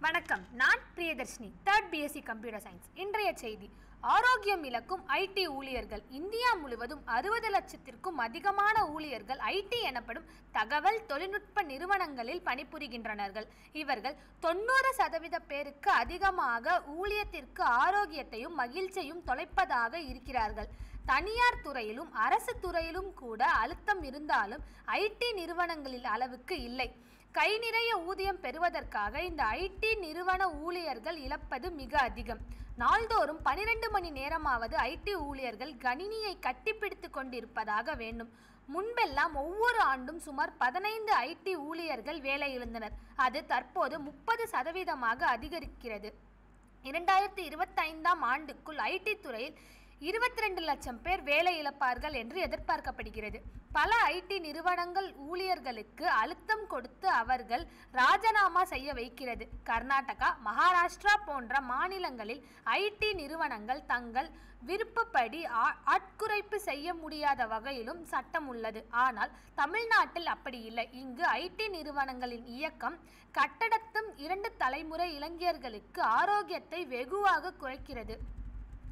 வணக்கம், நான் Priyadarshini, 3rd BSc computer science. இன்றைய செய்தி: ஆரோக்கியம் இழக்கும் ஐடி ஊழியர்கள். இந்தியா முழுவதும் 60 லட்சத்திற்கும் அதிகமான ஊழியர்கள் ஐடி எனப்படும் தகவல் தொழில்நுட்ப நிறுவனங்களில் பணிபுரிகின்றனர். இவர்கள் 90% பேருக்கு அதிகமாக ஊழியத்திற்கு ஆரோக்கியத்தையும் மகிழ்ச்சியையும் தொலைப்பதாக இருக்கிறார்கள். தனியார் துறையிலும் அரசு துறையிலும் கூட அழுத்தம் இருந்தாலும் ஐடி நிறுவனங்களில் அளவுக்கு இல்லை. கை நிறைய ஊதியம் பெறுவதற்காக இந்த ஐடி நிறுவன ஊழியர்கள் இழப்பது மிக அதிகம். நாள்தோறும் 12 மணி நேரமாவது ஐடி ஊழியர்கள் கணினியை கட்டிப்பிடித்து கொண்டிருப்பதாக வேண்டும். முன்பெல்லாம் ஒவ்வொரு ஆண்டும் சுமார் 15 ஐடி ஊழியர்கள் வேலை இழந்தனர். அது தற்போது 30% அதிகரிக்கிறது. 2025ஆம் ஆண்டுக்குள் ஐடி துறையில் 22 லட்சம் பேர் வேலை இழப்பார்கள் என்று எதிர்பார்க்கப்படுகிறது. பல ஐடி நிறுவனங்கள் ஊழியர்களுக்கு அழுத்தம் கொடுத்து அவர்கள் ராஜினாமா செய்ய வைக்கிறது. கர்நாடகா, மகாராஷ்டிரா போன்ற மாநிலங்களில் ஐடி நிறுவனங்கள் தங்கள் விருப்பப்படி ஆட்குறைப்பு செய்ய முடியாத வகையிலும் சட்டம் உள்ளது. ஆனால் தமிழ்நாட்டில் அப்படி இல்லை. இங்கு ஐடி நிறுவனங்களின் இயக்கம் கட்டடத்தும் 2 தலைமுறை இளைஞர்களுக்கு ஆரோக்கியத்தை வெகுவாக குறைக்கிறது.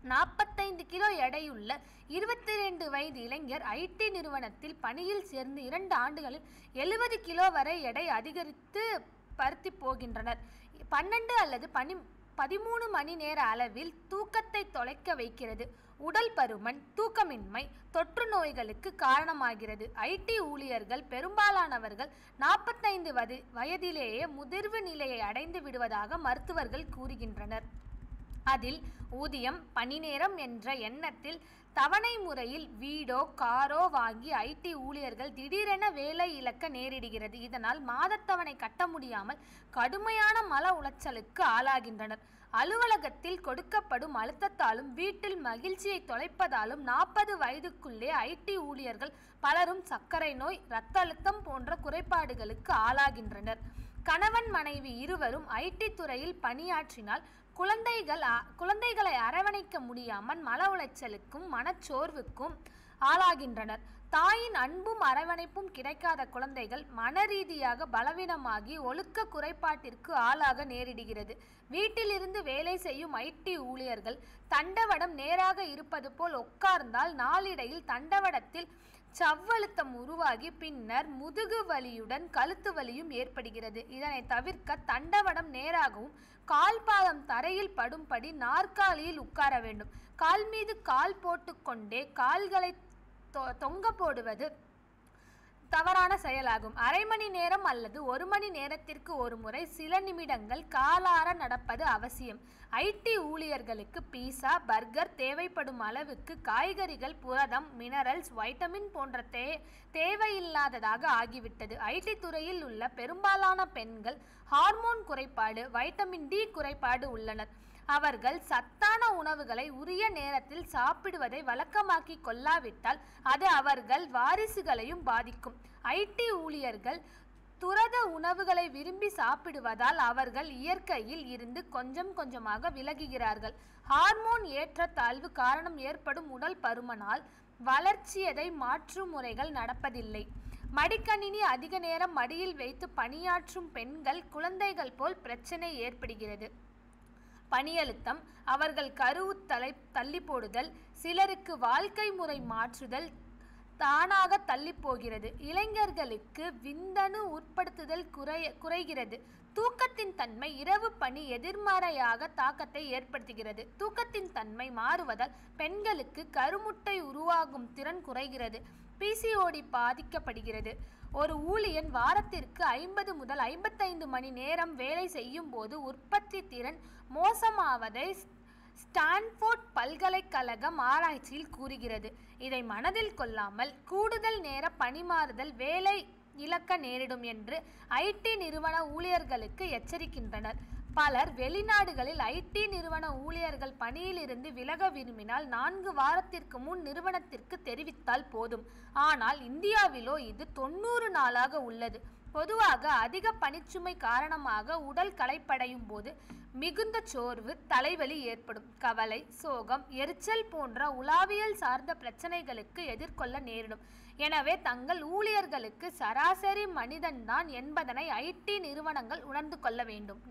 45 கிலோ எடையுள்ள 22 வயது இளைஞர் ஐடி நிறுவனத்தில் பணியில் சேர்ந்து 2 ஆண்டுகளில் 70 கிலோ வரை எடை அதிகரித்து பருத்தி போகின்றனர். 12 அல்லது 13 மணி நேர அளவில் தூக்கத்தை தொலைக்க வைக்கிறது. உடல் பருமன், தூக்கமின்மை தொற்று நோய்களுக்கு காரணமாகிறது. ஐடி ஊழியர்கள் பெரும்பாலானவர்கள் 45 வயதிலேயே முதிர்வு நிலையை அடைந்து விடுவதாக மருத்துவர்கள் கூறுகின்றனர். அதில் ஊதியம், பணி நேரம் என்ற எண்ணத்தில் தவணை முறையில் வீடோ காரோ வாங்கி ஐடி ஊழியர்கள் திடீரென வேலை இழக்க நேரிடுகிறது. இதனால் மாதத்தவணை கட்ட முடியாமல் கடுமையான மன உளைச்சலுக்கு ஆளாகின்றனர். அலுவலகத்தில் கொடுக்கப்படும் அழுத்தத்தாலும் வீட்டில் மகிழ்ச்சியை தொலைப்பதாலும் 40 வயதுக்குள்ளே ஐடி ஊழியர்கள் பலரும் சர்க்கரை நோய், இரத்த அழுத்தம் போன்ற குறைபாடுகளுக்கு ஆளாகின்றனர். கணவன் மனைவி இருவரும் ஐடி துறையில் பணியாற்றினால் குழந்தைகளை அரவணைக்க முடியாமல் மன உளைச்சலுக்கும் மனச்சோர்வுக்கும் ஆளாகின்றனர். தாயின் அன்பும் அரவணைப்பும் கிடைக்காத குழந்தைகள் மனரீதியாக பலவீனமாகி ஒழுக்க குறைபாட்டிற்கு ஆளாக நேரிடுகிறது. வீட்டிலிருந்து வேலை செய்யும் ஐடி ஊழியர்கள் தண்டவடம் நேராக இருப்பது போல் உட்கார்ந்தால் நாளிடையில் தண்டவடத்தில் சவ்வழுத்தம் உருவாகி பின்னர் முதுகு வலியுடன் கழுத்து வலியும் ஏற்படுகிறது. இதனை தவிர்க்க தண்டவடம் நேராகவும் கால்பாதம் தரையில் படும்படி நாற்காலியில் உட்கார வேண்டும். கால் மீது கால் போட்டுக்கொண்டே கால்களை தொங்க போடுவது தவறான செயலாகும். அரை மணி நேரம் அல்லது 1 மணி நேரத்திற்கு ஒரு முறை சில நிமிடங்கள் காலார நடப்பது அவசியம். ஐடி ஊழியர்களுக்கு பீஸா, பர்கர் தேவைப்படும் அளவுக்கு காய்கறிகள், புரதம், மினரல்ஸ், வைட்டமின் போன்ற தேவையில்லாததாக ஆகிவிட்டது. ஐடி துறையில் உள்ள பெரும்பாலான பெண்கள் ஹார்மோன் குறைபாடு, வைட்டமின் டி குறைபாடு உள்ளனர். அவர்கள் சத்தான உணவுகளை உரிய நேரத்தில் சாப்பிடுவதை வழக்கமாக்கி கொள்ளாவிட்டால் அது அவர்கள் வாரிசுகளையும் பாதிக்கும். ஐடி ஊழியர்கள் துரித உணவுகளை விரும்பி சாப்பிடுவதால் அவர்கள் இயற்கையில் இருந்து கொஞ்சம் கொஞ்சமாக விலகுகிறார்கள். ஹார்மோன் ஏற்றத்தாழ்வு காரணம் ஏற்படும் உடல் பருமனால் வளர்ச்சியதை மாற்று முறைகள் நடப்பதில்லை. மடிக்கணினி அதிக நேரம் மடியில் வைத்து பணியாற்றும் பெண்கள் குழந்தைகள் போல் பிரச்சனை ஏற்படுகிறது. பணியழுத்தம், அவர்கள் கருவு தள்ளி போடுதல், சிலருக்கு வாழ்க்கை முறை மாற்றுதல் தானாக தள்ளி போகிறது. இளைஞர்களுக்கு விந்தணு உட்படுத்துதல் குறைகிறது. தூக்கத்தின் தன்மை, இரவு பணி எதிர்மறையாக தாக்கத்தை ஏற்படுத்துகிறது. தூக்கத்தின் தன்மை மாறுவதால் பெண்களுக்கு கருமுட்டை உருவாகும் திறன் குறைகிறது. பிசிஓடி பாதிக்கப்படுகிறது. ஒரு ஊழியன் வாரத்திற்கு 50 முதல் 55 மணி நேரம் வேலை செய்யும் போது உற்பத்தி திறன் மோசமாவதை ஸ்டான்ஃபோர்ட் பல்கலைக்கழகம் ஆராய்ச்சியில் கூறுகிறது. இதை மனதில் கொள்ளாமல் கூடுதல் நேர பணிமாறுதல் வேலை இழக்க நேரிடும் என்று ஐடி நிறுவன ஊழியர்களுக்கு எச்சரிக்கின்றனர். பலர் வெளிநாடுகளில் ஐடி நிறுவன ஊழியர்கள் பணியிலிருந்து விலக விரும்பினால் 4 வாரத்திற்கு முன் நிறுவனத்திற்கு தெரிவித்தால் போதும். ஆனால் இந்தியாவிலோ இது 90 நாளாக உள்ளது. பொதுவாக அதிக பணிச்சுமை காரணமாக உடல் களைப்படையும் போது மிகுந்த சோர்வு, தலைவலி ஏற்படும். கவலை, சோகம், எரிச்சல் போன்ற உளவியல் சார்ந்த பிரச்சனைகளுக்கு எதிர்கொள்ள நேரிடும். எனவே தங்கள் ஊழியர்களுக்கு சராசரி மனிதன்தான் என்பதனை ஐடி நிறுவனங்கள் உணர்ந்து கொள்ள வேண்டும்.